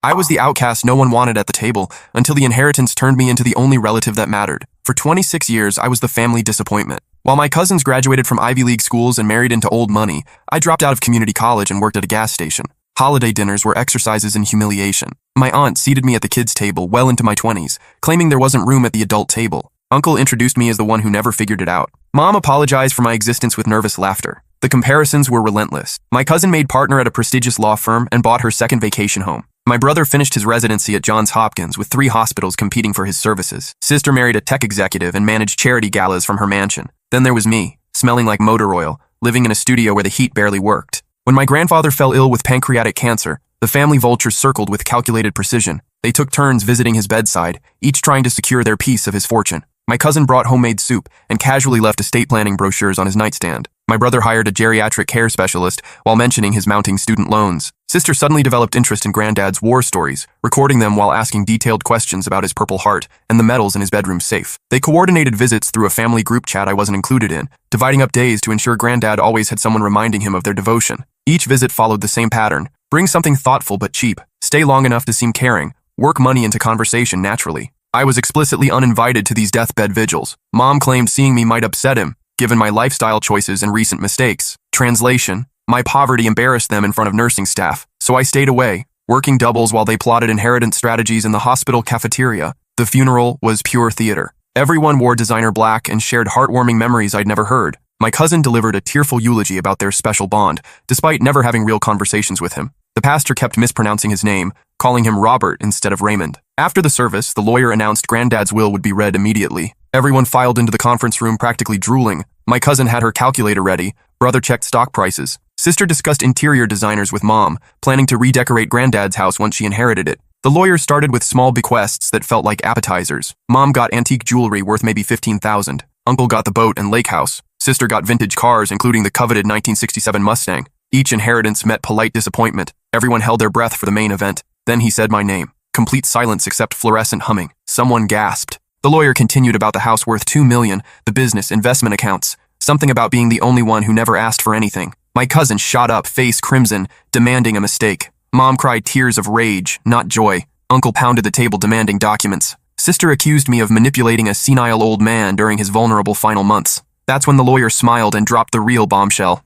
I was the outcast no one wanted at the table until the inheritance turned me into the only relative that mattered. For 26 years, I was the family disappointment. While my cousins graduated from Ivy League schools and married into old money, I dropped out of community college and worked at a gas station. Holiday dinners were exercises in humiliation. My aunt seated me at the kids' table well into my 20s, claiming there wasn't room at the adult table. Uncle introduced me as the one who never figured it out. Mom apologized for my existence with nervous laughter. The comparisons were relentless. My cousin made partner at a prestigious law firm and bought her second vacation home. My brother finished his residency at Johns Hopkins with 3 hospitals competing for his services. Sister married a tech executive and managed charity galas from her mansion. Then there was me, smelling like motor oil, living in a studio where the heat barely worked. When my grandfather fell ill with pancreatic cancer, the family vultures circled with calculated precision. They took turns visiting his bedside, each trying to secure their piece of his fortune. My cousin brought homemade soup and casually left estate planning brochures on his nightstand. My brother hired a geriatric care specialist while mentioning his mounting student loans. Sister suddenly developed interest in Granddad's war stories, recording them while asking detailed questions about his Purple Heart and the medals in his bedroom safe. They coordinated visits through a family group chat I wasn't included in, dividing up days to ensure Granddad always had someone reminding him of their devotion. Each visit followed the same pattern: bring something thoughtful but cheap, stay long enough to seem caring, work money into conversation naturally. I was explicitly uninvited to these deathbed vigils. Mom claimed seeing me might upset him, given my lifestyle choices and recent mistakes. Translation: my poverty embarrassed them in front of nursing staff, so I stayed away, working doubles while they plotted inheritance strategies in the hospital cafeteria. The funeral was pure theater. Everyone wore designer black and shared heartwarming memories I'd never heard. My cousin delivered a tearful eulogy about their special bond, despite never having real conversations with him. The pastor kept mispronouncing his name, calling him Robert instead of Raymond. After the service, the lawyer announced Granddad's will would be read immediately. Everyone filed into the conference room practically drooling. My cousin had her calculator ready. Brother checked stock prices. Sister discussed interior designers with Mom, planning to redecorate Granddad's house once she inherited it. The lawyer started with small bequests that felt like appetizers. Mom got antique jewelry worth maybe $15,000. Uncle got the boat and lake house. Sister got vintage cars, including the coveted 1967 Mustang. Each inheritance met polite disappointment. Everyone held their breath for the main event. Then he said my name. Complete silence except fluorescent humming. Someone gasped. The lawyer continued about the house worth $2 million, the business, investment accounts. Something about being the only one who never asked for anything. My cousin shot up, face crimson, demanding a mistake. Mom cried tears of rage, not joy. Uncle pounded the table demanding documents. Sister accused me of manipulating a senile old man during his vulnerable final months. That's when the lawyer smiled and dropped the real bombshell.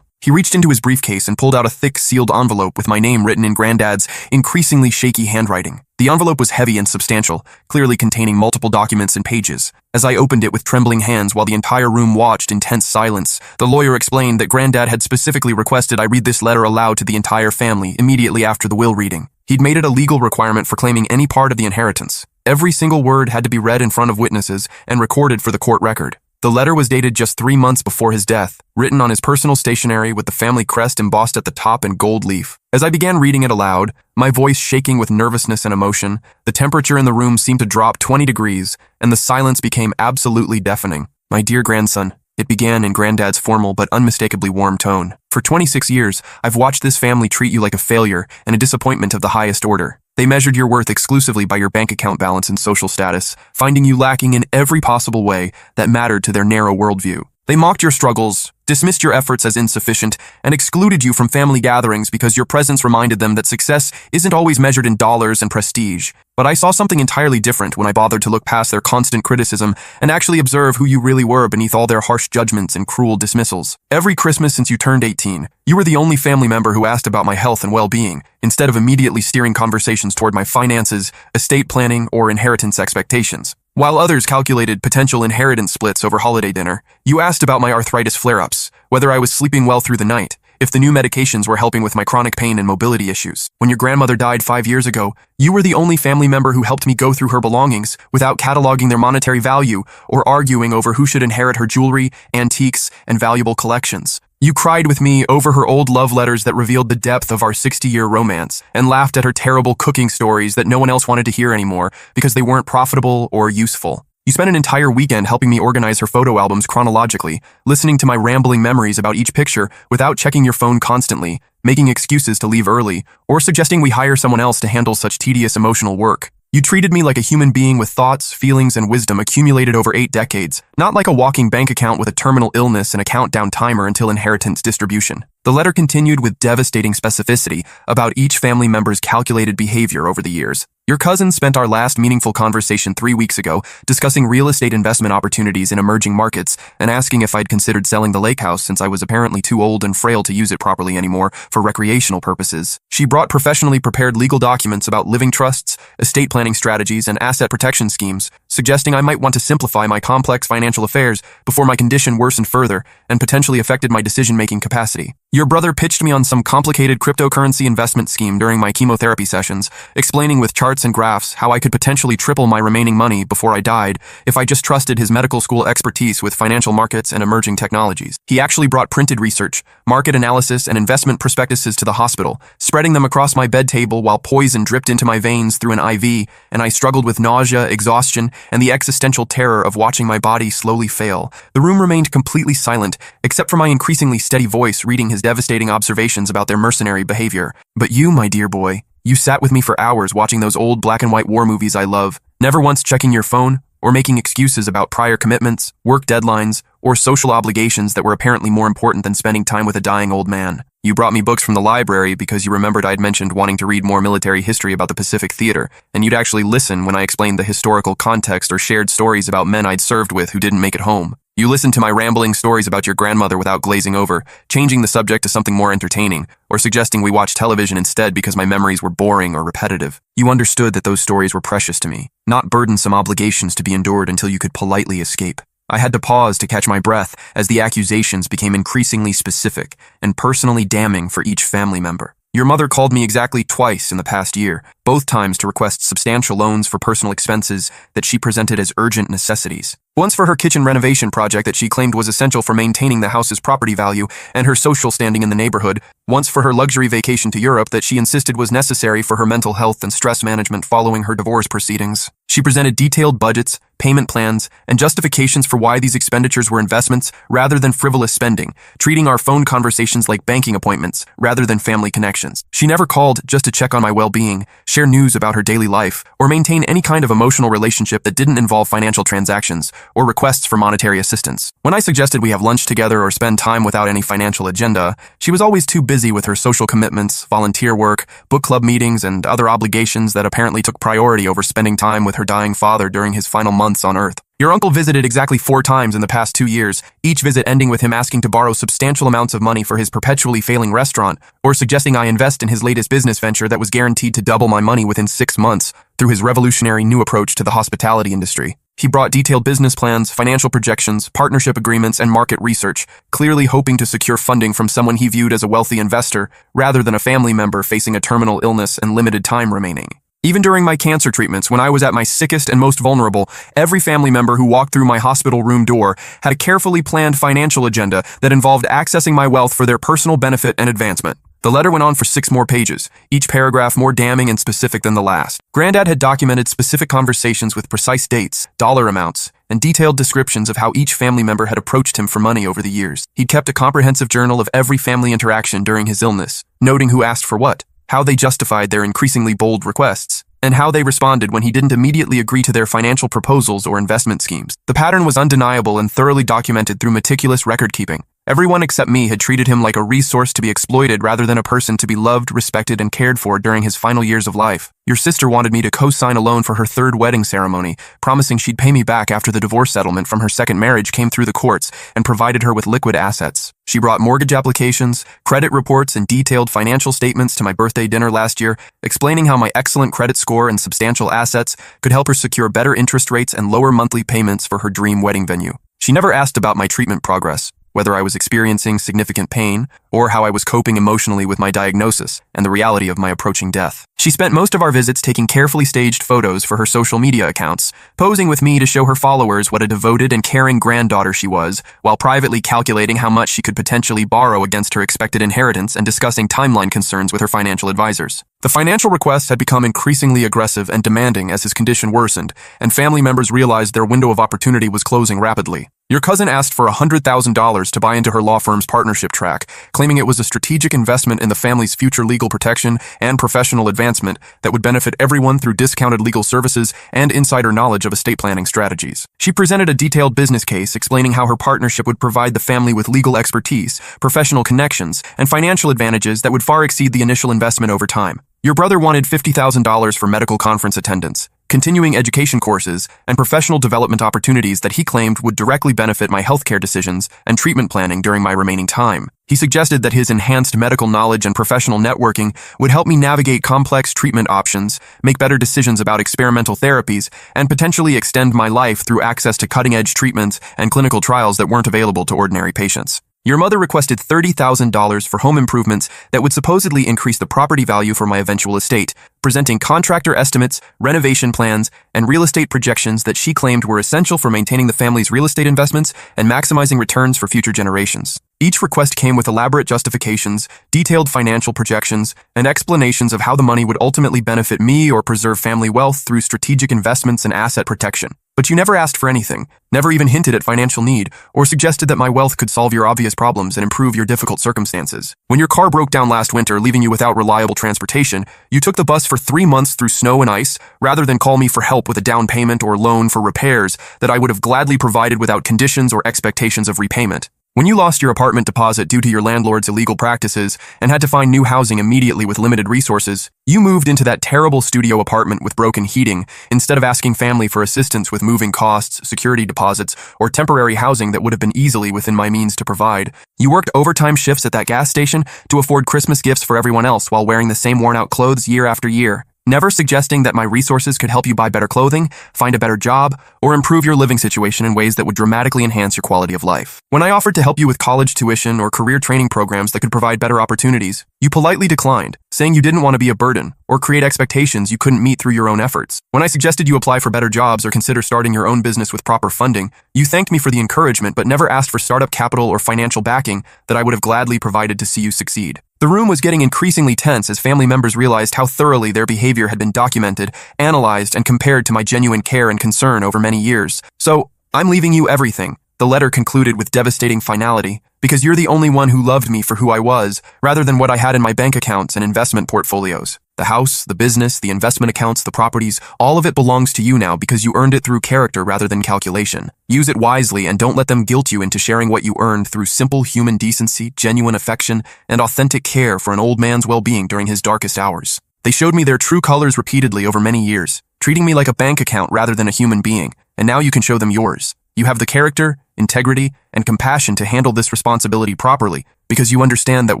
He reached into his briefcase and pulled out a thick, sealed envelope with my name written in Granddad's increasingly shaky handwriting. The envelope was heavy and substantial, clearly containing multiple documents and pages. As I opened it with trembling hands while the entire room watched in tense silence, the lawyer explained that Granddad had specifically requested I read this letter aloud to the entire family immediately after the will reading. He'd made it a legal requirement for claiming any part of the inheritance. Every single word had to be read in front of witnesses and recorded for the court record. The letter was dated just 3 months before his death, written on his personal stationery with the family crest embossed at the top in gold leaf. As I began reading it aloud, my voice shaking with nervousness and emotion, the temperature in the room seemed to drop 20 degrees, and the silence became absolutely deafening. My dear grandson, it began in Granddad's formal but unmistakably warm tone. For 26 years, I've watched this family treat you like a failure and a disappointment of the highest order. They measured your worth exclusively by your bank account balance and social status, finding you lacking in every possible way that mattered to their narrow worldview. They mocked your struggles, dismissed your efforts as insufficient, and excluded you from family gatherings because your presence reminded them that success isn't always measured in dollars and prestige. But I saw something entirely different when I bothered to look past their constant criticism and actually observe who you really were beneath all their harsh judgments and cruel dismissals. Every Christmas since you turned 18, you were the only family member who asked about my health and well-being, instead of immediately steering conversations toward my finances, estate planning, or inheritance expectations. While others calculated potential inheritance splits over holiday dinner, you asked about my arthritis flare-ups, whether I was sleeping well through the night, if the new medications were helping with my chronic pain and mobility issues. When your grandmother died 5 years ago, you were the only family member who helped me go through her belongings without cataloging their monetary value or arguing over who should inherit her jewelry, antiques, and valuable collections. You cried with me over her old love letters that revealed the depth of our 60-year romance, and laughed at her terrible cooking stories that no one else wanted to hear anymore because they weren't profitable or useful. You spent an entire weekend helping me organize her photo albums chronologically, listening to my rambling memories about each picture without checking your phone constantly, making excuses to leave early, or suggesting we hire someone else to handle such tedious emotional work. You treated me like a human being with thoughts, feelings, and wisdom accumulated over 8 decades, not like a walking bank account with a terminal illness and a countdown timer until inheritance distribution. The letter continued with devastating specificity about each family member's calculated behavior over the years. Your cousin spent our last meaningful conversation 3 weeks ago discussing real estate investment opportunities in emerging markets and asking if I'd considered selling the lake house since I was apparently too old and frail to use it properly anymore for recreational purposes. She brought professionally prepared legal documents about living trusts, estate planning strategies, and asset protection schemes, suggesting I might want to simplify my complex financial affairs before my condition worsened further and potentially affected my decision-making capacity. Your brother pitched me on some complicated cryptocurrency investment scheme during my chemotherapy sessions, explaining with charts and graphs how I could potentially triple my remaining money before I died if I just trusted his medical school expertise with financial markets and emerging technologies. He actually brought printed research, market analysis, and investment prospectuses to the hospital, spreading them across my bed table while poison dripped into my veins through an IV, and I struggled with nausea, exhaustion, and the existential terror of watching my body slowly fail. The room remained completely silent, except for my increasingly steady voice reading his devastating observations about their mercenary behavior. But you, my dear boy, you sat with me for hours watching those old black and white war movies I love, never once checking your phone or making excuses about prior commitments, work deadlines, or social obligations that were apparently more important than spending time with a dying old man. You brought me books from the library because you remembered I'd mentioned wanting to read more military history about the Pacific Theater, and you'd actually listen when I explained the historical context or shared stories about men I'd served with who didn't make it home. You listened to my rambling stories about your grandmother without glazing over, changing the subject to something more entertaining, or suggesting we watch television instead because my memories were boring or repetitive. You understood that those stories were precious to me, not burdensome obligations to be endured until you could politely escape. I had to pause to catch my breath as the accusations became increasingly specific and personally damning for each family member. Your mother called me exactly twice in the past year, both times to request substantial loans for personal expenses that she presented as urgent necessities. Once for her kitchen renovation project that she claimed was essential for maintaining the house's property value and her social standing in the neighborhood. Once for her luxury vacation to Europe that she insisted was necessary for her mental health and stress management following her divorce proceedings. She presented detailed budgets, payment plans, and justifications for why these expenditures were investments rather than frivolous spending, treating our phone conversations like banking appointments rather than family connections. She never called just to check on my well-being, share news about her daily life, or maintain any kind of emotional relationship that didn't involve financial transactions or requests for monetary assistance. When I suggested we have lunch together or spend time without any financial agenda, she was always too busy with her social commitments, volunteer work, book club meetings, and other obligations that apparently took priority over spending time with her dying father during his final months on Earth. Your uncle visited exactly 4 times in the past 2 years, each visit ending with him asking to borrow substantial amounts of money for his perpetually failing restaurant, or suggesting I invest in his latest business venture that was guaranteed to double my money within 6 months through his revolutionary new approach to the hospitality industry. He brought detailed business plans, financial projections, partnership agreements, and market research, clearly hoping to secure funding from someone he viewed as a wealthy investor, rather than a family member facing a terminal illness and limited time remaining. Even during my cancer treatments, when I was at my sickest and most vulnerable, every family member who walked through my hospital room door had a carefully planned financial agenda that involved accessing my wealth for their personal benefit and advancement. The letter went on for 6 more pages, each paragraph more damning and specific than the last. Granddad had documented specific conversations with precise dates, dollar amounts, and detailed descriptions of how each family member had approached him for money over the years. He'd kept a comprehensive journal of every family interaction during his illness, noting who asked for what, how they justified their increasingly bold requests, and how they responded when he didn't immediately agree to their financial proposals or investment schemes. The pattern was undeniable and thoroughly documented through meticulous record-keeping. Everyone except me had treated him like a resource to be exploited rather than a person to be loved, respected, and cared for during his final years of life. Your sister wanted me to co-sign a loan for her 3rd wedding ceremony, promising she'd pay me back after the divorce settlement from her 2nd marriage came through the courts and provided her with liquid assets. She brought mortgage applications, credit reports, and detailed financial statements to my birthday dinner last year, explaining how my excellent credit score and substantial assets could help her secure better interest rates and lower monthly payments for her dream wedding venue. She never asked about my treatment progress, whether I was experiencing significant pain, or how I was coping emotionally with my diagnosis and the reality of my approaching death. She spent most of our visits taking carefully staged photos for her social media accounts, posing with me to show her followers what a devoted and caring granddaughter she was, while privately calculating how much she could potentially borrow against her expected inheritance and discussing timeline concerns with her financial advisors. The financial requests had become increasingly aggressive and demanding as his condition worsened, and family members realized their window of opportunity was closing rapidly. Your cousin asked for $100,000 to buy into her law firm's partnership track, claiming it was a strategic investment in the family's future legal protection and professional advancement that would benefit everyone through discounted legal services and insider knowledge of estate planning strategies. She presented a detailed business case explaining how her partnership would provide the family with legal expertise, professional connections, and financial advantages that would far exceed the initial investment over time. Your brother wanted $50,000 for medical conference attendance, continuing education courses, and professional development opportunities that he claimed would directly benefit my healthcare decisions and treatment planning during my remaining time. He suggested that his enhanced medical knowledge and professional networking would help me navigate complex treatment options, make better decisions about experimental therapies, and potentially extend my life through access to cutting-edge treatments and clinical trials that weren't available to ordinary patients. Your mother requested $30,000 for home improvements that would supposedly increase the property value for my eventual estate, presenting contractor estimates, renovation plans, and real estate projections that she claimed were essential for maintaining the family's real estate investments and maximizing returns for future generations. Each request came with elaborate justifications, detailed financial projections, and explanations of how the money would ultimately benefit me or preserve family wealth through strategic investments and asset protection. But you never asked for anything, never even hinted at financial need, or suggested that my wealth could solve your obvious problems and improve your difficult circumstances. When your car broke down last winter, leaving you without reliable transportation, you took the bus for 3 months through snow and ice, rather than call me for help with a down payment or loan for repairs that I would have gladly provided without conditions or expectations of repayment. When you lost your apartment deposit due to your landlord's illegal practices and had to find new housing immediately with limited resources, you moved into that terrible studio apartment with broken heating instead of asking family for assistance with moving costs, security deposits, or temporary housing that would have been easily within my means to provide. You worked overtime shifts at that gas station to afford Christmas gifts for everyone else while wearing the same worn-out clothes year after year, never suggesting that my resources could help you buy better clothing, find a better job, or improve your living situation in ways that would dramatically enhance your quality of life. When I offered to help you with college tuition or career training programs that could provide better opportunities, you politely declined, saying you didn't want to be a burden or create expectations you couldn't meet through your own efforts. When I suggested you apply for better jobs or consider starting your own business with proper funding, you thanked me for the encouragement but never asked for startup capital or financial backing that I would have gladly provided to see you succeed. The room was getting increasingly tense as family members realized how thoroughly their behavior had been documented, analyzed, and compared to my genuine care and concern over many years. So, I'm leaving you everything, the letter concluded with devastating finality, because you're the only one who loved me for who I was, rather than what I had in my bank accounts and investment portfolios. The house, the business, the investment accounts, the properties, all of it belongs to you now because you earned it through character rather than calculation. Use it wisely and don't let them guilt you into sharing what you earned through simple human decency, genuine affection, and authentic care for an old man's well-being during his darkest hours. They showed me their true colors repeatedly over many years, treating me like a bank account rather than a human being, and now you can show them yours. You have the character, integrity, and compassion to handle this responsibility properly because you understand that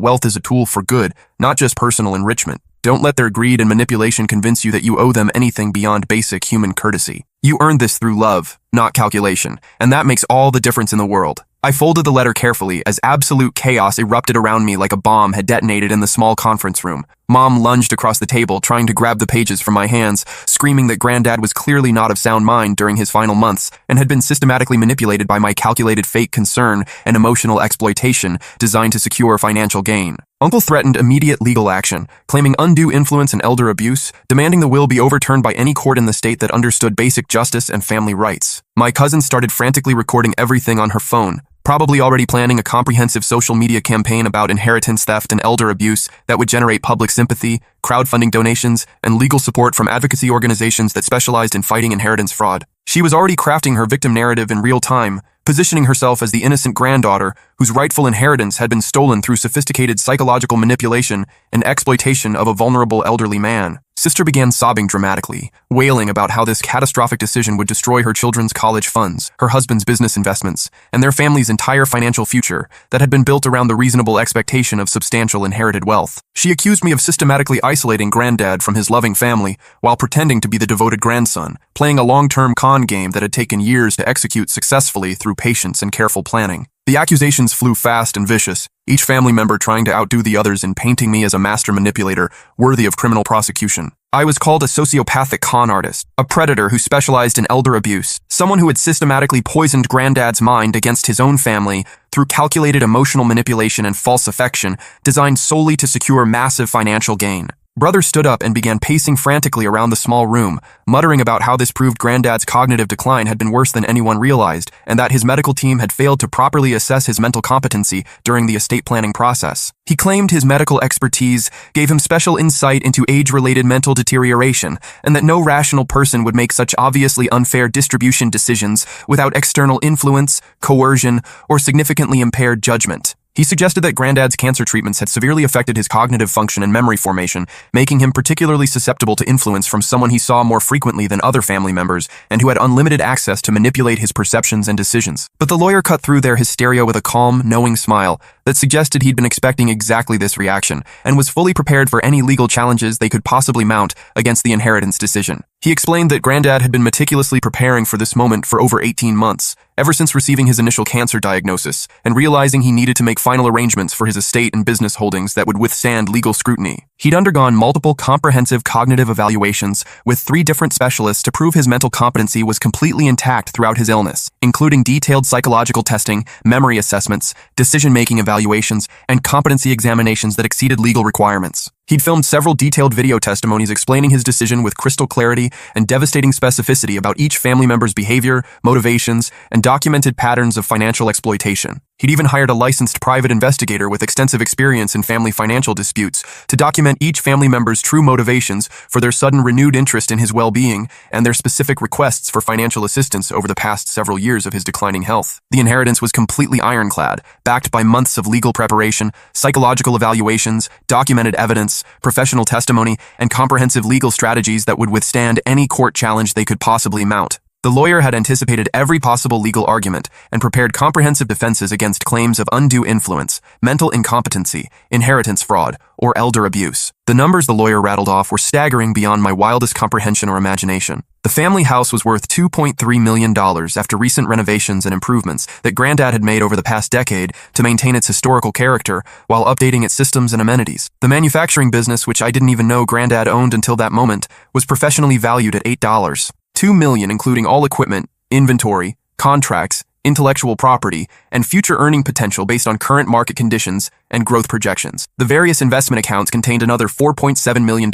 wealth is a tool for good, not just personal enrichment. Don't let their greed and manipulation convince you that you owe them anything beyond basic human courtesy. You earned this through love, not calculation, and that makes all the difference in the world. I folded the letter carefully as absolute chaos erupted around me like a bomb had detonated in the small conference room. Mom lunged across the table, trying to grab the pages from my hands, screaming that Granddad was clearly not of sound mind during his final months and had been systematically manipulated by my calculated fake concern and emotional exploitation designed to secure financial gain. Uncle threatened immediate legal action, claiming undue influence and elder abuse, demanding the will be overturned by any court in the state that understood basic justice and family rights. My cousin started frantically recording everything on her phone, probably already planning a comprehensive social media campaign about inheritance theft and elder abuse that would generate public sympathy, crowdfunding donations, and legal support from advocacy organizations that specialized in fighting inheritance fraud. She was already crafting her victim narrative in real time, positioning herself as the innocent granddaughter whose rightful inheritance had been stolen through sophisticated psychological manipulation and exploitation of a vulnerable elderly man. Sister began sobbing dramatically, wailing about how this catastrophic decision would destroy her children's college funds, her husband's business investments, and their family's entire financial future that had been built around the reasonable expectation of substantial inherited wealth. She accused me of systematically isolating Granddad from his loving family while pretending to be the devoted grandson, playing a long-term con game that had taken years to execute successfully through patience and careful planning. The accusations flew fast and vicious, each family member trying to outdo the others in painting me as a master manipulator worthy of criminal prosecution. I was called a sociopathic con artist, a predator who specialized in elder abuse, someone who had systematically poisoned Granddad's mind against his own family through calculated emotional manipulation and false affection designed solely to secure massive financial gain. Brother stood up and began pacing frantically around the small room, muttering about how this proved Granddad's cognitive decline had been worse than anyone realized, and that his medical team had failed to properly assess his mental competency during the estate planning process. He claimed his medical expertise gave him special insight into age-related mental deterioration, and that no rational person would make such obviously unfair distribution decisions without external influence, coercion, or significantly impaired judgment. He suggested that Granddad's cancer treatments had severely affected his cognitive function and memory formation, making him particularly susceptible to influence from someone he saw more frequently than other family members and who had unlimited access to manipulate his perceptions and decisions. But the lawyer cut through their hysteria with a calm, knowing smile that suggested he'd been expecting exactly this reaction and was fully prepared for any legal challenges they could possibly mount against the inheritance decision. He explained that Granddad had been meticulously preparing for this moment for over 18 months, ever since receiving his initial cancer diagnosis and realizing he needed to make final arrangements for his estate and business holdings that would withstand legal scrutiny. He'd undergone multiple comprehensive cognitive evaluations with 3 different specialists to prove his mental competency was completely intact throughout his illness, including detailed psychological testing, memory assessments, decision-making evaluations, and competency examinations that exceeded legal requirements. He'd filmed several detailed video testimonies explaining his decision with crystal clarity and devastating specificity about each family member's behavior, motivations, and documented patterns of financial exploitation. He'd even hired a licensed private investigator with extensive experience in family financial disputes to document each family member's true motivations for their sudden renewed interest in his well-being and their specific requests for financial assistance over the past several years of his declining health. The inheritance was completely ironclad, backed by months of legal preparation, psychological evaluations, documented evidence, professional testimony, and comprehensive legal strategies that would withstand any court challenge they could possibly mount. The lawyer had anticipated every possible legal argument and prepared comprehensive defenses against claims of undue influence, mental incompetency, inheritance fraud, or elder abuse. The numbers the lawyer rattled off were staggering beyond my wildest comprehension or imagination. The family house was worth $2.3 million after recent renovations and improvements that Granddad had made over the past decade to maintain its historical character while updating its systems and amenities. The manufacturing business, which I didn't even know Granddad owned until that moment, was professionally valued at $8. $2 million, including all equipment, inventory, contracts, intellectual property, and future earning potential based on current market conditions and growth projections. The various investment accounts contained another $4.7 million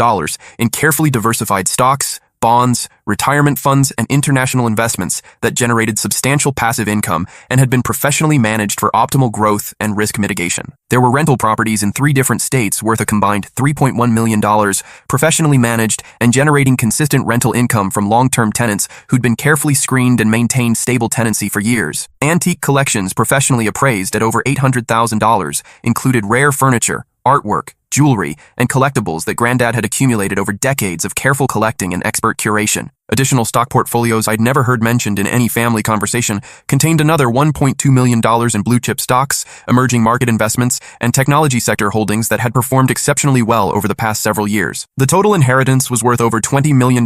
in carefully diversified stocks, bonds, retirement funds, and international investments that generated substantial passive income and had been professionally managed for optimal growth and risk mitigation. There were rental properties in 3 different states worth a combined $3.1 million, professionally managed and generating consistent rental income from long-term tenants who'd been carefully screened and maintained stable tenancy for years. Antique collections professionally appraised at over $800,000 included rare furniture, artwork, jewelry, and collectibles that Granddad had accumulated over decades of careful collecting and expert curation. Additional stock portfolios I'd never heard mentioned in any family conversation contained another $1.2 million in blue-chip stocks, emerging market investments, and technology sector holdings that had performed exceptionally well over the past several years. The total inheritance was worth over $20 million,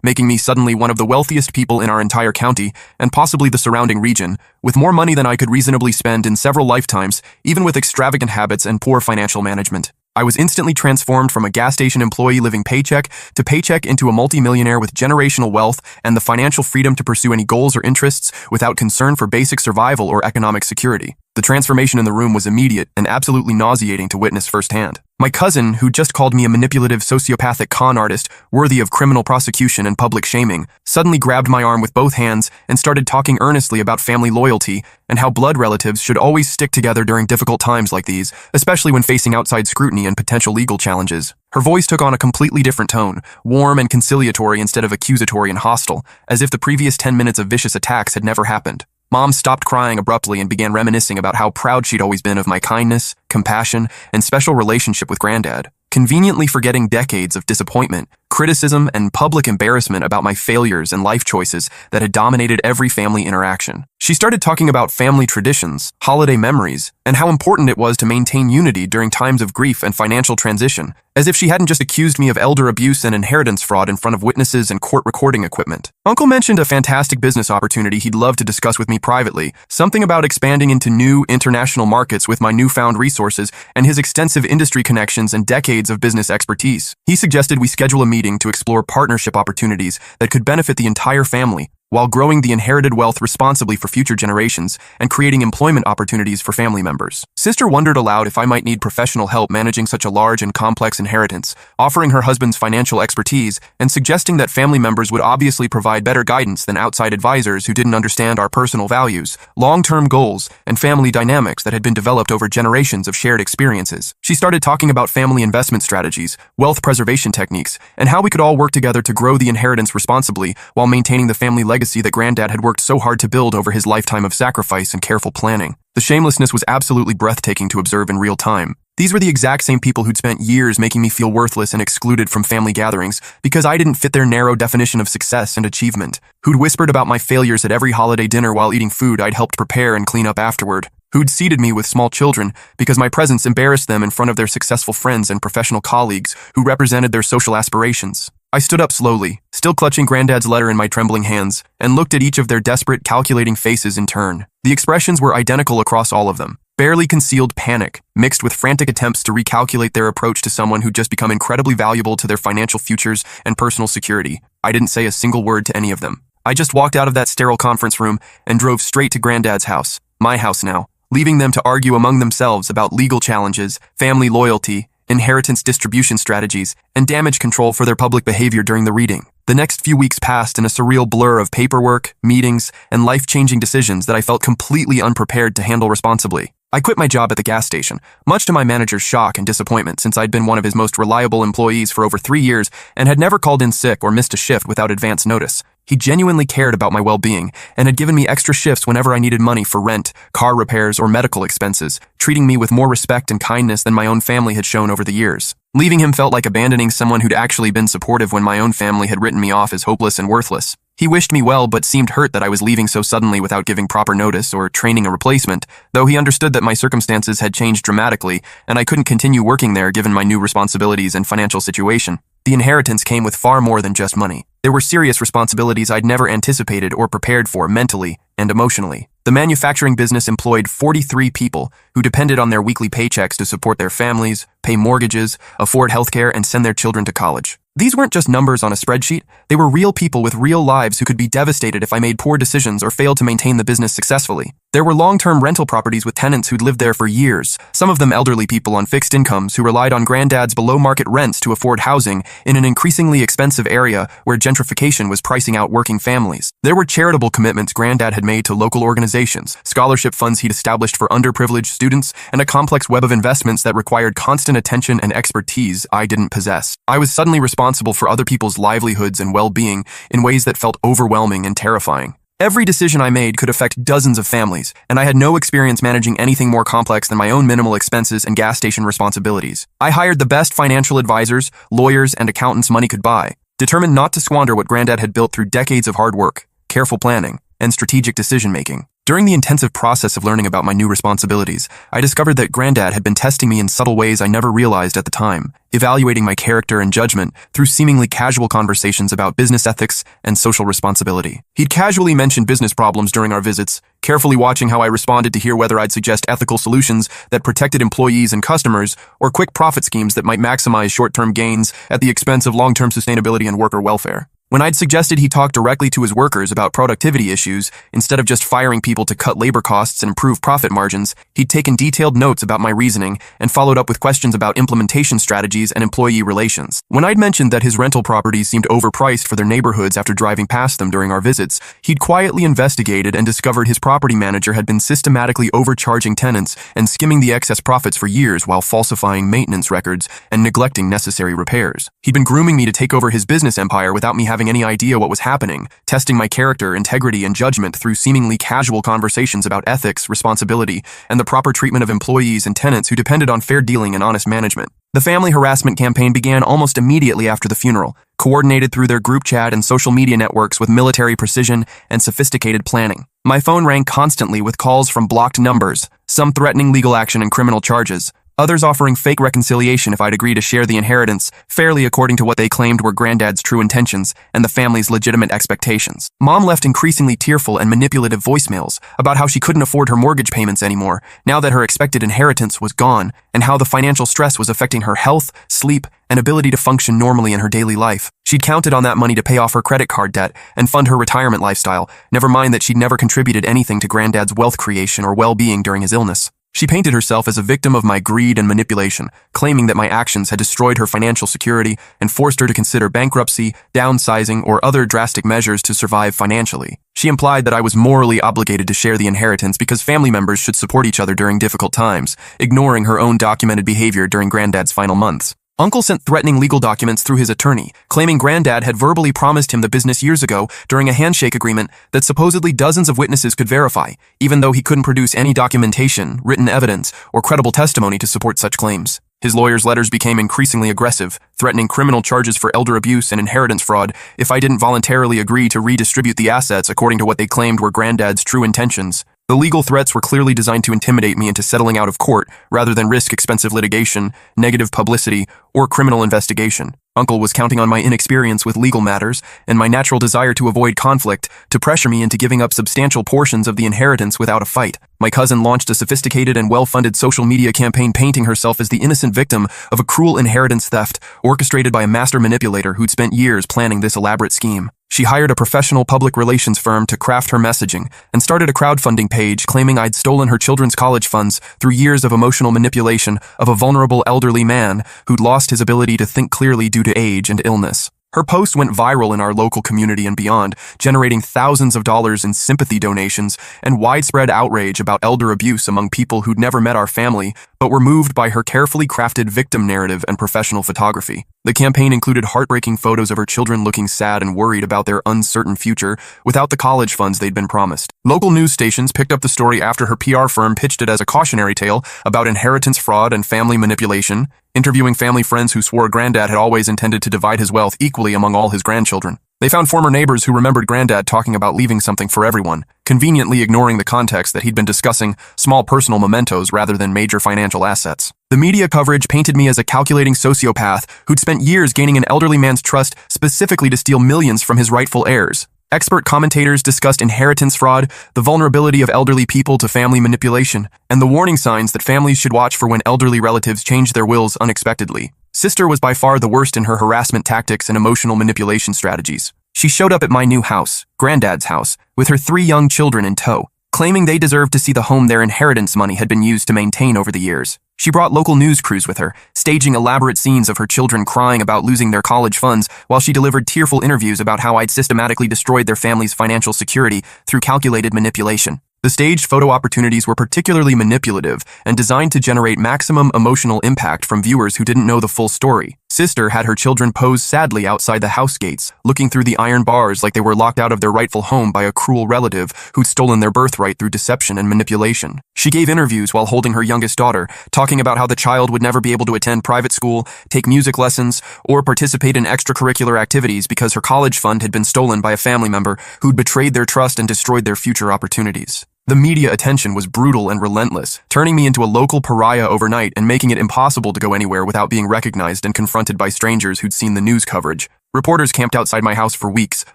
making me suddenly one of the wealthiest people in our entire county, and possibly the surrounding region, with more money than I could reasonably spend in several lifetimes, even with extravagant habits and poor financial management. I was instantly transformed from a gas station employee living paycheck to paycheck into a multimillionaire with generational wealth and the financial freedom to pursue any goals or interests without concern for basic survival or economic security. The transformation in the room was immediate and absolutely nauseating to witness firsthand. My cousin, who just called me a manipulative sociopathic con artist worthy of criminal prosecution and public shaming, suddenly grabbed my arm with both hands and started talking earnestly about family loyalty and how blood relatives should always stick together during difficult times like these, especially when facing outside scrutiny and potential legal challenges. Her voice took on a completely different tone, warm and conciliatory instead of accusatory and hostile, as if the previous 10 minutes of vicious attacks had never happened. Mom stopped crying abruptly and began reminiscing about how proud she'd always been of my kindness, compassion, and special relationship with Granddad, conveniently forgetting decades of disappointment, criticism, and public embarrassment about my failures and life choices that had dominated every family interaction. She started talking about family traditions, holiday memories, and how important it was to maintain unity during times of grief and financial transition, as if she hadn't just accused me of elder abuse and inheritance fraud in front of witnesses and court recording equipment. Uncle mentioned a fantastic business opportunity he'd love to discuss with me privately, something about expanding into new international markets with my newfound resources and his extensive industry connections and decades of business expertise. He suggested we schedule a meeting to explore partnership opportunities that could benefit the entire family, while growing the inherited wealth responsibly for future generations and creating employment opportunities for family members. Sister wondered aloud if I might need professional help managing such a large and complex inheritance, offering her husband's financial expertise and suggesting that family members would obviously provide better guidance than outside advisors who didn't understand our personal values, long-term goals, and family dynamics that had been developed over generations of shared experiences. She started talking about family investment strategies, wealth preservation techniques, and how we could all work together to grow the inheritance responsibly while maintaining the family legacy that Granddad had worked so hard to build over his lifetime of sacrifice and careful planning. The shamelessness was absolutely breathtaking to observe in real time. These were the exact same people who'd spent years making me feel worthless and excluded from family gatherings because I didn't fit their narrow definition of success and achievement, who'd whispered about my failures at every holiday dinner while eating food I'd helped prepare and clean up afterward, who'd seated me with small children because my presence embarrassed them in front of their successful friends and professional colleagues who represented their social aspirations. I stood up slowly, still clutching Granddad's letter in my trembling hands, and looked at each of their desperate, calculating faces in turn. The expressions were identical across all of them. Barely concealed panic, mixed with frantic attempts to recalculate their approach to someone who'd just become incredibly valuable to their financial futures and personal security. I didn't say a single word to any of them. I just walked out of that sterile conference room and drove straight to Granddad's house, my house now, leaving them to argue among themselves about legal challenges, family loyalty, inheritance distribution strategies, and damage control for their public behavior during the reading. The next few weeks passed in a surreal blur of paperwork, meetings, and life-changing decisions that I felt completely unprepared to handle responsibly. I quit my job at the gas station, much to my manager's shock and disappointment since I'd been one of his most reliable employees for over 3 years and had never called in sick or missed a shift without advance notice. He genuinely cared about my well-being and had given me extra shifts whenever I needed money for rent, car repairs, or medical expenses, treating me with more respect and kindness than my own family had shown over the years. Leaving him felt like abandoning someone who'd actually been supportive when my own family had written me off as hopeless and worthless. He wished me well but seemed hurt that I was leaving so suddenly without giving proper notice or training a replacement, though he understood that my circumstances had changed dramatically and I couldn't continue working there given my new responsibilities and financial situation. The inheritance came with far more than just money. There were serious responsibilities I'd never anticipated or prepared for mentally and emotionally. The manufacturing business employed 43 people who depended on their weekly paychecks to support their families, pay mortgages, afford healthcare, and send their children to college. These weren't just numbers on a spreadsheet. They were real people with real lives who could be devastated if I made poor decisions or failed to maintain the business successfully. There were long-term rental properties with tenants who'd lived there for years, some of them elderly people on fixed incomes who relied on Granddad's below-market rents to afford housing in an increasingly expensive area where gentrification was pricing out working families. There were charitable commitments Granddad had made to local organizations, scholarship funds he'd established for underprivileged students, and a complex web of investments that required constant attention and expertise I didn't possess. I was suddenly responsible for other people's livelihoods and well-being in ways that felt overwhelming and terrifying. Every decision I made could affect dozens of families, and I had no experience managing anything more complex than my own minimal expenses and gas station responsibilities. I hired the best financial advisors, lawyers, and accountants money could buy, determined not to squander what Granddad had built through decades of hard work, careful planning, and strategic decision-making. During the intensive process of learning about my new responsibilities, I discovered that Granddad had been testing me in subtle ways I never realized at the time, evaluating my character and judgment through seemingly casual conversations about business ethics and social responsibility. He'd casually mentioned business problems during our visits, carefully watching how I responded to hear whether I'd suggest ethical solutions that protected employees and customers, or quick profit schemes that might maximize short-term gains at the expense of long-term sustainability and worker welfare. When I'd suggested he talk directly to his workers about productivity issues, instead of just firing people to cut labor costs and improve profit margins, he'd taken detailed notes about my reasoning and followed up with questions about implementation strategies and employee relations. When I'd mentioned that his rental properties seemed overpriced for their neighborhoods after driving past them during our visits, he'd quietly investigated and discovered his property manager had been systematically overcharging tenants and skimming the excess profits for years while falsifying maintenance records and neglecting necessary repairs. He'd been grooming me to take over his business empire without me having any idea what was happening, testing my character, integrity, and judgment through seemingly casual conversations about ethics, responsibility, and the proper treatment of employees and tenants who depended on fair dealing and honest management. The family harassment campaign began almost immediately after the funeral, coordinated through their group chat and social media networks with military precision and sophisticated planning. My phone rang constantly with calls from blocked numbers, some threatening legal action and criminal charges, others offering fake reconciliation if I'd agree to share the inheritance, fairly according to what they claimed were Granddad's true intentions and the family's legitimate expectations. Mom left increasingly tearful and manipulative voicemails about how she couldn't afford her mortgage payments anymore, now that her expected inheritance was gone, and how the financial stress was affecting her health, sleep, and ability to function normally in her daily life. She'd counted on that money to pay off her credit card debt and fund her retirement lifestyle, never mind that she'd never contributed anything to Granddad's wealth creation or well-being during his illness. She painted herself as a victim of my greed and manipulation, claiming that my actions had destroyed her financial security and forced her to consider bankruptcy, downsizing, or other drastic measures to survive financially. She implied that I was morally obligated to share the inheritance because family members should support each other during difficult times, ignoring her own documented behavior during Granddad's final months. Uncle sent threatening legal documents through his attorney, claiming Granddad had verbally promised him the business years ago during a handshake agreement that supposedly dozens of witnesses could verify, even though he couldn't produce any documentation, written evidence, or credible testimony to support such claims. His lawyer's letters became increasingly aggressive, threatening criminal charges for elder abuse and inheritance fraud if I didn't voluntarily agree to redistribute the assets according to what they claimed were Granddad's true intentions. The legal threats were clearly designed to intimidate me into settling out of court rather than risk expensive litigation, negative publicity, or criminal investigation. Uncle was counting on my inexperience with legal matters and my natural desire to avoid conflict to pressure me into giving up substantial portions of the inheritance without a fight. My cousin launched a sophisticated and well-funded social media campaign painting herself as the innocent victim of a cruel inheritance theft orchestrated by a master manipulator who'd spent years planning this elaborate scheme. She hired a professional public relations firm to craft her messaging and started a crowdfunding page claiming I'd stolen her children's college funds through years of emotional manipulation of a vulnerable elderly man who'd lost his ability to think clearly due to age and illness. Her post went viral in our local community and beyond, generating thousands of dollars in sympathy donations and widespread outrage about elder abuse among people who'd never met our family, but were moved by her carefully crafted victim narrative and professional photography. The campaign included heartbreaking photos of her children looking sad and worried about their uncertain future without the college funds they'd been promised. Local news stations picked up the story after her PR firm pitched it as a cautionary tale about inheritance fraud and family manipulation, interviewing family friends who swore Granddad had always intended to divide his wealth equally among all his grandchildren. They found former neighbors who remembered Granddad talking about leaving something for everyone, conveniently ignoring the context that he'd been discussing small personal mementos rather than major financial assets. The media coverage painted me as a calculating sociopath who'd spent years gaining an elderly man's trust specifically to steal millions from his rightful heirs. Expert commentators discussed inheritance fraud, the vulnerability of elderly people to family manipulation, and the warning signs that families should watch for when elderly relatives change their wills unexpectedly. Sister was by far the worst in her harassment tactics and emotional manipulation strategies. She showed up at my new house, Granddad's house, with her 3 young children in tow, claiming they deserved to see the home their inheritance money had been used to maintain over the years. She brought local news crews with her, staging elaborate scenes of her children crying about losing their college funds while she delivered tearful interviews about how I'd systematically destroyed their family's financial security through calculated manipulation. The staged photo opportunities were particularly manipulative and designed to generate maximum emotional impact from viewers who didn't know the full story. Sister had her children pose sadly outside the house gates, looking through the iron bars like they were locked out of their rightful home by a cruel relative who'd stolen their birthright through deception and manipulation. She gave interviews while holding her youngest daughter, talking about how the child would never be able to attend private school, take music lessons, or participate in extracurricular activities because her college fund had been stolen by a family member who'd betrayed their trust and destroyed their future opportunities. The media attention was brutal and relentless, turning me into a local pariah overnight and making it impossible to go anywhere without being recognized and confronted by strangers who'd seen the news coverage. Reporters camped outside my house for weeks,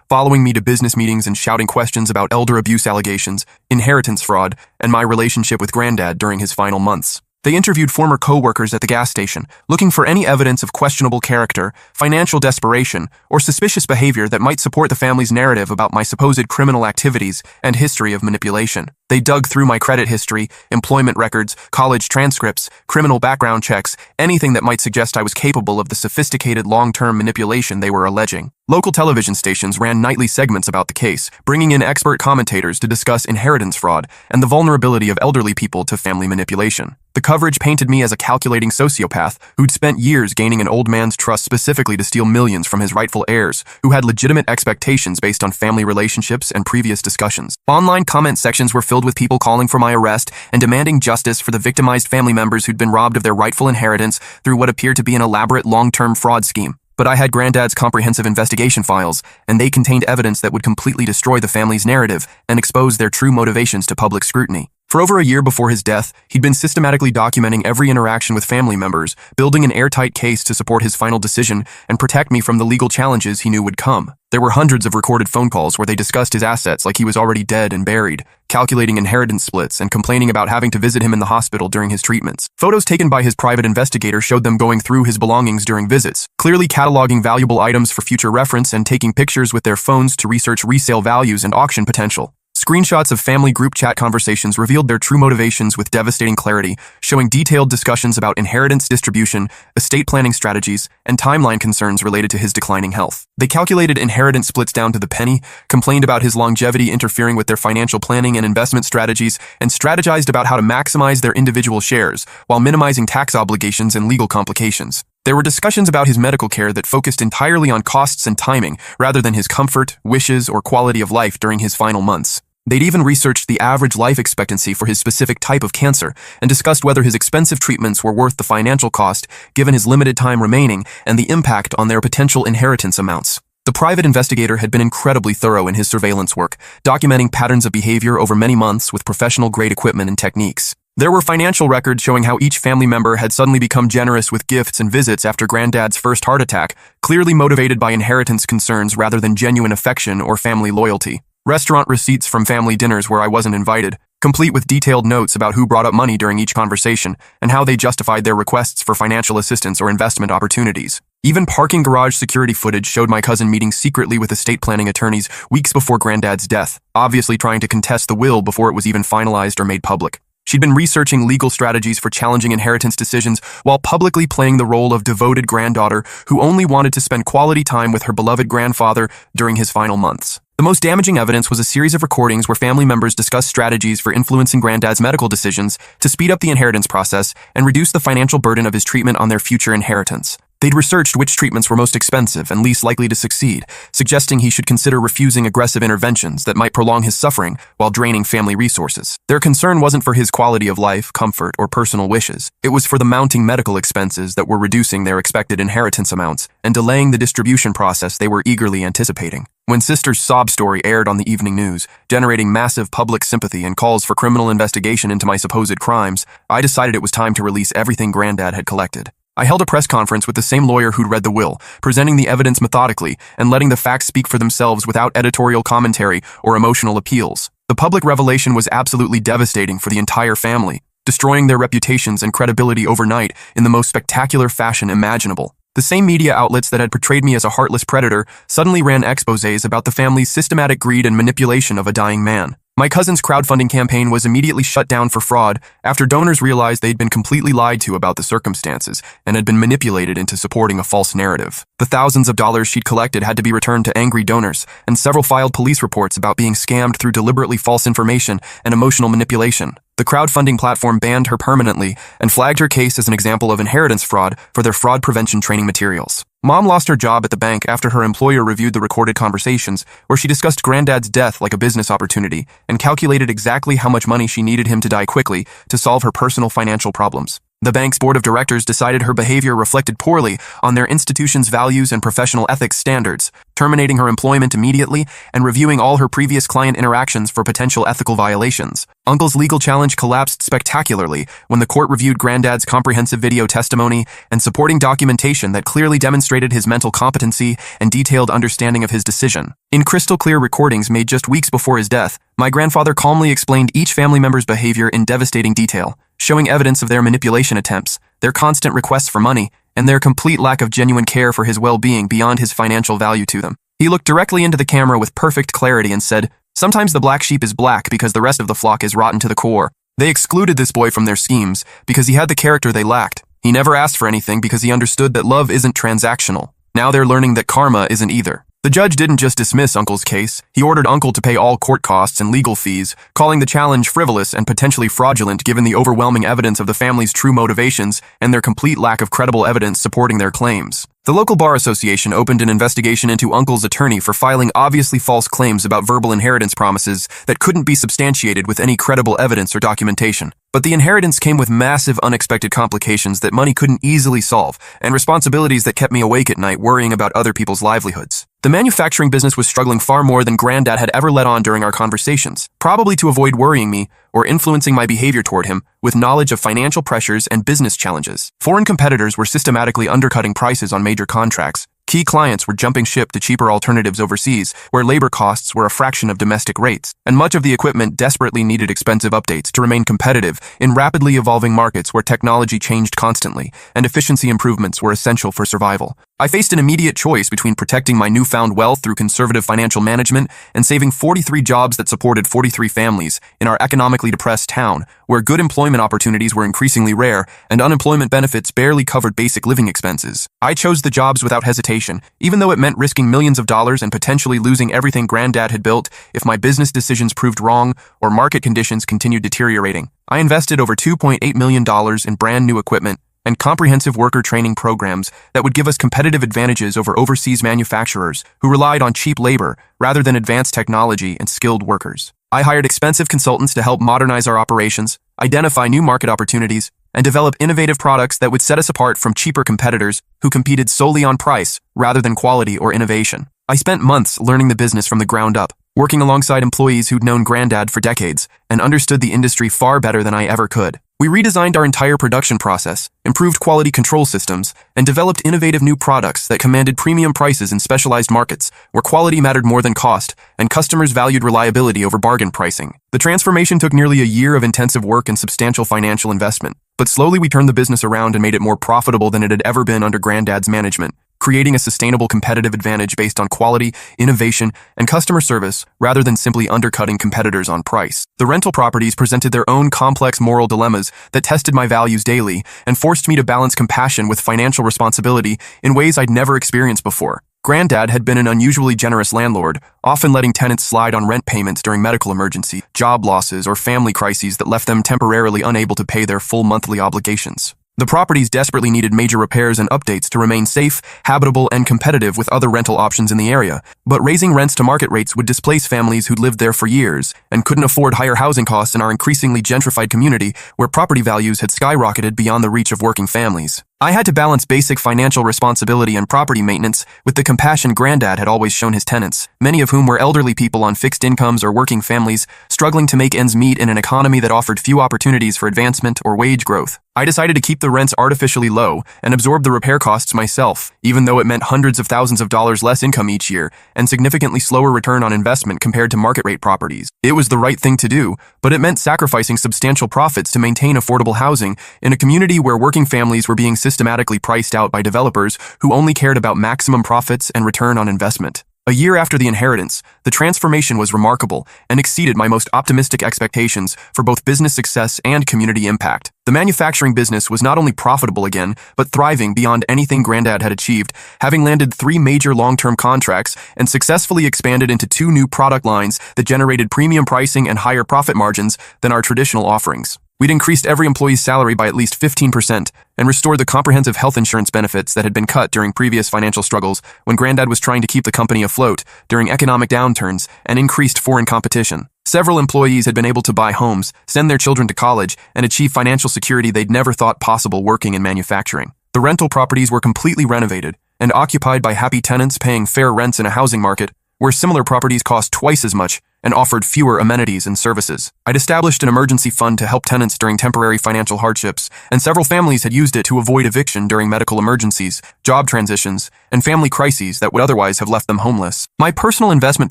following me to business meetings and shouting questions about elder abuse allegations, inheritance fraud, and my relationship with Granddad during his final months. They interviewed former co-workers at the gas station, looking for any evidence of questionable character, financial desperation, or suspicious behavior that might support the family's narrative about my supposed criminal activities and history of manipulation. They dug through my credit history, employment records, college transcripts, criminal background checks, anything that might suggest I was capable of the sophisticated long-term manipulation they were alleging. Local television stations ran nightly segments about the case, bringing in expert commentators to discuss inheritance fraud and the vulnerability of elderly people to family manipulation. The coverage painted me as a calculating sociopath who'd spent years gaining an old man's trust specifically to steal millions from his rightful heirs, who had legitimate expectations based on family relationships and previous discussions. Online comment sections were filled with people calling for my arrest and demanding justice for the victimized family members who'd been robbed of their rightful inheritance through what appeared to be an elaborate long-term fraud scheme. But I had Granddad's comprehensive investigation files, and they contained evidence that would completely destroy the family's narrative and expose their true motivations to public scrutiny. For over a year before his death, he'd been systematically documenting every interaction with family members, building an airtight case to support his final decision and protect me from the legal challenges he knew would come. There were hundreds of recorded phone calls where they discussed his assets like he was already dead and buried, calculating inheritance splits and complaining about having to visit him in the hospital during his treatments. Photos taken by his private investigator showed them going through his belongings during visits, clearly cataloging valuable items for future reference and taking pictures with their phones to research resale values and auction potential. Screenshots of family group chat conversations revealed their true motivations with devastating clarity, showing detailed discussions about inheritance distribution, estate planning strategies, and timeline concerns related to his declining health. They calculated inheritance splits down to the penny, complained about his longevity interfering with their financial planning and investment strategies, and strategized about how to maximize their individual shares while minimizing tax obligations and legal complications. There were discussions about his medical care that focused entirely on costs and timing, rather than his comfort, wishes, or quality of life during his final months. They'd even researched the average life expectancy for his specific type of cancer and discussed whether his expensive treatments were worth the financial cost given his limited time remaining and the impact on their potential inheritance amounts. The private investigator had been incredibly thorough in his surveillance work, documenting patterns of behavior over many months with professional-grade equipment and techniques. There were financial records showing how each family member had suddenly become generous with gifts and visits after Granddad's first heart attack, clearly motivated by inheritance concerns rather than genuine affection or family loyalty. Restaurant receipts from family dinners where I wasn't invited, complete with detailed notes about who brought up money during each conversation and how they justified their requests for financial assistance or investment opportunities. Even parking garage security footage showed my cousin meeting secretly with estate planning attorneys weeks before Granddad's death, obviously trying to contest the will before it was even finalized or made public. She'd been researching legal strategies for challenging inheritance decisions while publicly playing the role of devoted granddaughter who only wanted to spend quality time with her beloved grandfather during his final months. The most damaging evidence was a series of recordings where family members discussed strategies for influencing Granddad's medical decisions to speed up the inheritance process and reduce the financial burden of his treatment on their future inheritance. They'd researched which treatments were most expensive and least likely to succeed, suggesting he should consider refusing aggressive interventions that might prolong his suffering while draining family resources. Their concern wasn't for his quality of life, comfort, or personal wishes. It was for the mounting medical expenses that were reducing their expected inheritance amounts and delaying the distribution process they were eagerly anticipating. When Sister's sob story aired on the evening news, generating massive public sympathy and calls for criminal investigation into my supposed crimes, I decided it was time to release everything Granddad had collected. I held a press conference with the same lawyer who'd read the will, presenting the evidence methodically and letting the facts speak for themselves without editorial commentary or emotional appeals. The public revelation was absolutely devastating for the entire family, destroying their reputations and credibility overnight in the most spectacular fashion imaginable. The same media outlets that had portrayed me as a heartless predator suddenly ran exposés about the family's systematic greed and manipulation of a dying man. My cousin's crowdfunding campaign was immediately shut down for fraud after donors realized they'd been completely lied to about the circumstances and had been manipulated into supporting a false narrative. The thousands of dollars she'd collected had to be returned to angry donors, and several filed police reports about being scammed through deliberately false information and emotional manipulation. The crowdfunding platform banned her permanently and flagged her case as an example of inheritance fraud for their fraud prevention training materials. Mom lost her job at the bank after her employer reviewed the recorded conversations where she discussed Granddad's death like a business opportunity and calculated exactly how much money she needed him to die quickly to solve her personal financial problems. The bank's board of directors decided her behavior reflected poorly on their institution's values and professional ethics standards, terminating her employment immediately and reviewing all her previous client interactions for potential ethical violations. Uncle's legal challenge collapsed spectacularly when the court reviewed Granddad's comprehensive video testimony and supporting documentation that clearly demonstrated his mental competency and detailed understanding of his decision. In crystal-clear recordings made just weeks before his death, my grandfather calmly explained each family member's behavior in devastating detail, showing evidence of their manipulation attempts, their constant requests for money, and their complete lack of genuine care for his well-being beyond his financial value to them. He looked directly into the camera with perfect clarity and said, "Sometimes the black sheep is black because the rest of the flock is rotten to the core. They excluded this boy from their schemes because he had the character they lacked. He never asked for anything because he understood that love isn't transactional. Now they're learning that karma isn't either." The judge didn't just dismiss Uncle's case, he ordered Uncle to pay all court costs and legal fees, calling the challenge frivolous and potentially fraudulent given the overwhelming evidence of the family's true motivations and their complete lack of credible evidence supporting their claims. The local bar association opened an investigation into Uncle's attorney for filing obviously false claims about verbal inheritance promises that couldn't be substantiated with any credible evidence or documentation. But the inheritance came with massive unexpected complications that money couldn't easily solve, and responsibilities that kept me awake at night worrying about other people's livelihoods. The manufacturing business was struggling far more than Granddad had ever let on during our conversations, probably to avoid worrying me or influencing my behavior toward him with knowledge of financial pressures and business challenges. Foreign competitors were systematically undercutting prices on major contracts. Key clients were jumping ship to cheaper alternatives overseas, where labor costs were a fraction of domestic rates, and much of the equipment desperately needed expensive updates to remain competitive in rapidly evolving markets where technology changed constantly, and efficiency improvements were essential for survival. I faced an immediate choice between protecting my newfound wealth through conservative financial management and saving 43 jobs that supported 43 families in our economically depressed town, where good employment opportunities were increasingly rare and unemployment benefits barely covered basic living expenses. I chose the jobs without hesitation, even though it meant risking millions of dollars and potentially losing everything Granddad had built if my business decisions proved wrong or market conditions continued deteriorating. I invested over $2.8 million in brand new equipment and comprehensive worker training programs that would give us competitive advantages over overseas manufacturers who relied on cheap labor rather than advanced technology and skilled workers. I hired expensive consultants to help modernize our operations, identify new market opportunities, and develop innovative products that would set us apart from cheaper competitors who competed solely on price rather than quality or innovation. I spent months learning the business from the ground up, working alongside employees who'd known Granddad for decades and understood the industry far better than I ever could. We redesigned our entire production process, improved quality control systems, and developed innovative new products that commanded premium prices in specialized markets where quality mattered more than cost and customers valued reliability over bargain pricing. The transformation took nearly a year of intensive work and substantial financial investment, but slowly we turned the business around and made it more profitable than it had ever been under Granddad's management, creating a sustainable competitive advantage based on quality, innovation, and customer service rather than simply undercutting competitors on price. The rental properties presented their own complex moral dilemmas that tested my values daily and forced me to balance compassion with financial responsibility in ways I'd never experienced before. Granddad had been an unusually generous landlord, often letting tenants slide on rent payments during medical emergency, job losses, or family crises that left them temporarily unable to pay their full monthly obligations. The properties desperately needed major repairs and updates to remain safe, habitable, and competitive with other rental options in the area, but raising rents to market rates would displace families who'd lived there for years and couldn't afford higher housing costs in our increasingly gentrified community where property values had skyrocketed beyond the reach of working families. I had to balance basic financial responsibility and property maintenance with the compassion Granddad had always shown his tenants, many of whom were elderly people on fixed incomes or working families struggling to make ends meet in an economy that offered few opportunities for advancement or wage growth. I decided to keep the rents artificially low and absorb the repair costs myself, even though it meant hundreds of thousands of dollars less income each year and significantly slower return on investment compared to market rate properties. It was the right thing to do, but it meant sacrificing substantial profits to maintain affordable housing in a community where working families were being systematically priced out by developers who only cared about maximum profits and return on investment. A year after the inheritance, the transformation was remarkable and exceeded my most optimistic expectations for both business success and community impact. The manufacturing business was not only profitable again, but thriving beyond anything Granddad had achieved, having landed 3 major long-term contracts and successfully expanded into 2 new product lines that generated premium pricing and higher profit margins than our traditional offerings. We'd increased every employee's salary by at least 15% and restored the comprehensive health insurance benefits that had been cut during previous financial struggles when Granddad was trying to keep the company afloat during economic downturns and increased foreign competition. Several employees had been able to buy homes, send their children to college, and achieve financial security they'd never thought possible working in manufacturing. The rental properties were completely renovated and occupied by happy tenants paying fair rents in a housing market where similar properties cost twice as much and offered fewer amenities and services. I'd established an emergency fund to help tenants during temporary financial hardships, and several families had used it to avoid eviction during medical emergencies, job transitions, and family crises that would otherwise have left them homeless. My personal investment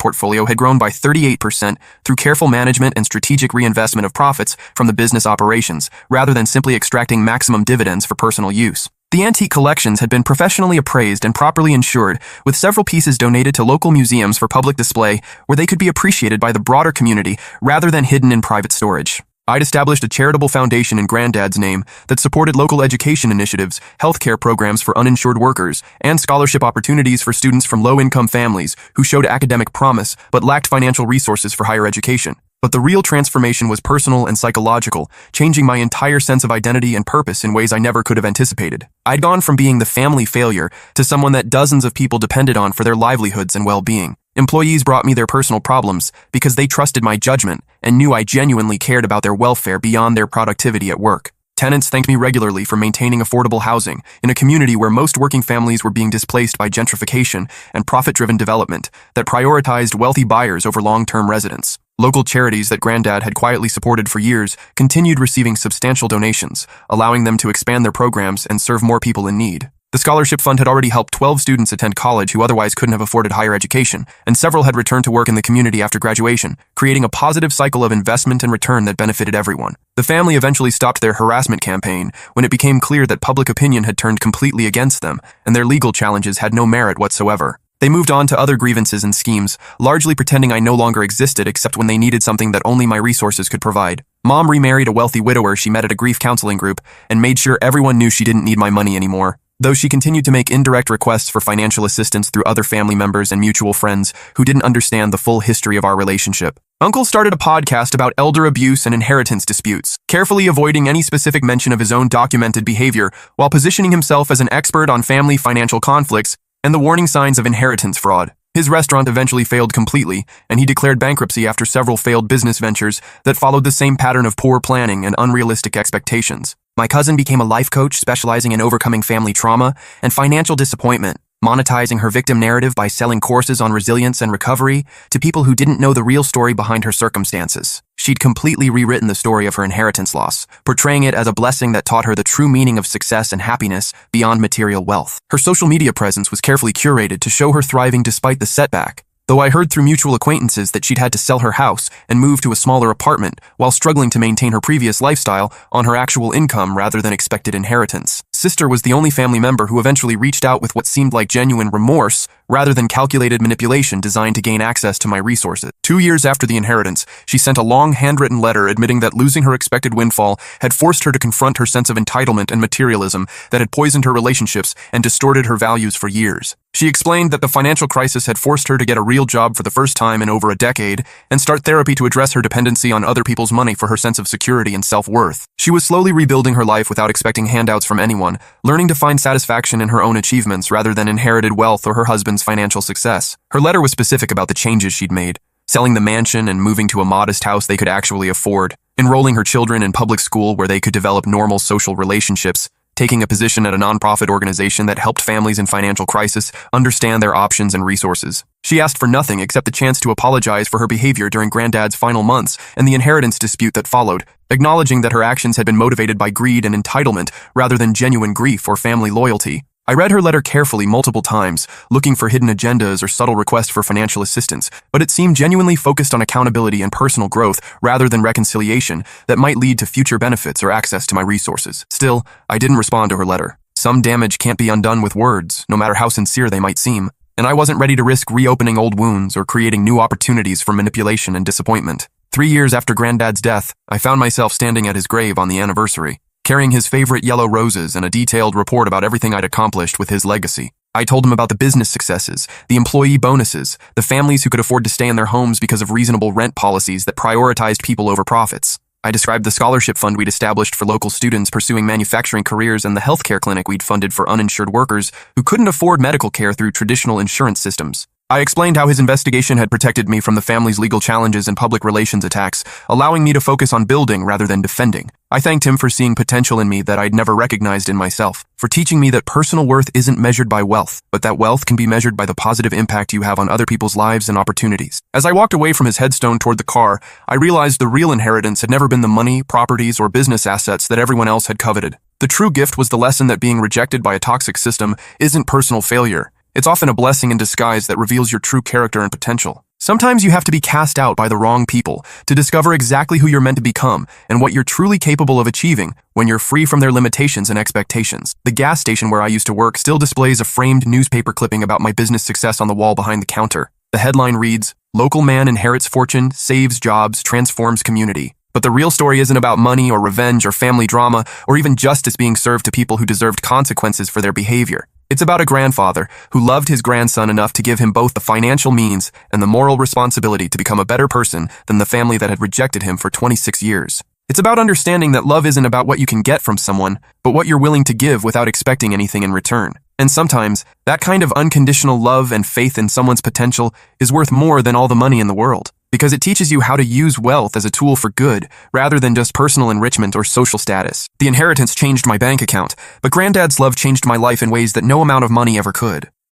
portfolio had grown by 38% through careful management and strategic reinvestment of profits from the business operations, rather than simply extracting maximum dividends for personal use. The antique collections had been professionally appraised and properly insured, with several pieces donated to local museums for public display where they could be appreciated by the broader community rather than hidden in private storage. I'd established a charitable foundation in Granddad's name that supported local education initiatives, healthcare programs for uninsured workers, and scholarship opportunities for students from low-income families who showed academic promise but lacked financial resources for higher education. But the real transformation was personal and psychological, changing my entire sense of identity and purpose in ways I never could have anticipated. I'd gone from being the family failure to someone that dozens of people depended on for their livelihoods and well-being. Employees brought me their personal problems because they trusted my judgment and knew I genuinely cared about their welfare beyond their productivity at work. Tenants thanked me regularly for maintaining affordable housing in a community where most working families were being displaced by gentrification and profit-driven development that prioritized wealthy buyers over long-term residents. Local charities that Granddad had quietly supported for years continued receiving substantial donations, allowing them to expand their programs and serve more people in need. The scholarship fund had already helped 12 students attend college who otherwise couldn't have afforded higher education, and several had returned to work in the community after graduation, creating a positive cycle of investment and return that benefited everyone. The family eventually stopped their harassment campaign when it became clear that public opinion had turned completely against them, and their legal challenges had no merit whatsoever. They moved on to other grievances and schemes, largely pretending I no longer existed except when they needed something that only my resources could provide. Mom remarried a wealthy widower she met at a grief counseling group and made sure everyone knew she didn't need my money anymore, though she continued to make indirect requests for financial assistance through other family members and mutual friends who didn't understand the full history of our relationship. Uncle started a podcast about elder abuse and inheritance disputes, carefully avoiding any specific mention of his own documented behavior while positioning himself as an expert on family financial conflicts and the warning signs of inheritance fraud. His restaurant eventually failed completely, and he declared bankruptcy after several failed business ventures that followed the same pattern of poor planning and unrealistic expectations. My cousin became a life coach specializing in overcoming family trauma and financial disappointment, monetizing her victim narrative by selling courses on resilience and recovery to people who didn't know the real story behind her circumstances. She'd completely rewritten the story of her inheritance loss, portraying it as a blessing that taught her the true meaning of success and happiness beyond material wealth. Her social media presence was carefully curated to show her thriving despite the setback, though I heard through mutual acquaintances that she'd had to sell her house and move to a smaller apartment while struggling to maintain her previous lifestyle on her actual income rather than expected inheritance. Sister was the only family member who eventually reached out with what seemed like genuine remorse rather than calculated manipulation designed to gain access to my resources. 2 years after the inheritance, she sent a long handwritten letter admitting that losing her expected windfall had forced her to confront her sense of entitlement and materialism that had poisoned her relationships and distorted her values for years. She explained that the financial crisis had forced her to get a real job for the first time in over a decade and start therapy to address her dependency on other people's money for her sense of security and self-worth. She was slowly rebuilding her life without expecting handouts from anyone, learning to find satisfaction in her own achievements rather than inherited wealth or her husband's financial success. Her letter was specific about the changes she'd made, selling the mansion and moving to a modest house they could actually afford, enrolling her children in public school where they could develop normal social relationships, taking a position at a nonprofit organization that helped families in financial crisis understand their options and resources. She asked for nothing except the chance to apologize for her behavior during Granddad's final months and the inheritance dispute that followed, acknowledging that her actions had been motivated by greed and entitlement rather than genuine grief or family loyalty. I read her letter carefully multiple times, looking for hidden agendas or subtle requests for financial assistance, but it seemed genuinely focused on accountability and personal growth rather than reconciliation that might lead to future benefits or access to my resources. Still, I didn't respond to her letter. Some damage can't be undone with words, no matter how sincere they might seem, and I wasn't ready to risk reopening old wounds or creating new opportunities for manipulation and disappointment. 3 years after Granddad's death, I found myself standing at his grave on the anniversary, carrying his favorite yellow roses and a detailed report about everything I'd accomplished with his legacy. I told him about the business successes, the employee bonuses, the families who could afford to stay in their homes because of reasonable rent policies that prioritized people over profits. I described the scholarship fund we'd established for local students pursuing manufacturing careers and the healthcare clinic we'd funded for uninsured workers who couldn't afford medical care through traditional insurance systems. I explained how his investigation had protected me from the family's legal challenges and public relations attacks, allowing me to focus on building rather than defending. I thanked him for seeing potential in me that I'd never recognized in myself, for teaching me that personal worth isn't measured by wealth, but that wealth can be measured by the positive impact you have on other people's lives and opportunities. As I walked away from his headstone toward the car, I realized the real inheritance had never been the money, properties, or business assets that everyone else had coveted. The true gift was the lesson that being rejected by a toxic system isn't personal failure. It's often a blessing in disguise that reveals your true character and potential. Sometimes you have to be cast out by the wrong people to discover exactly who you're meant to become and what you're truly capable of achieving when you're free from their limitations and expectations. The gas station where I used to work still displays a framed newspaper clipping about my business success on the wall behind the counter. The headline reads, "Local man inherits fortune, saves jobs, transforms community." But the real story isn't about money or revenge or family drama or even justice being served to people who deserved consequences for their behavior. It's about a grandfather who loved his grandson enough to give him both the financial means and the moral responsibility to become a better person than the family that had rejected him for 26 years. It's about understanding that love isn't about what you can get from someone, but what you're willing to give without expecting anything in return. And sometimes, that kind of unconditional love and faith in someone's potential is worth more than all the money in the world, because it teaches you how to use wealth as a tool for good, rather than just personal enrichment or social status. The inheritance changed my bank account, but Granddad's love changed my life in ways that no amount of money ever could.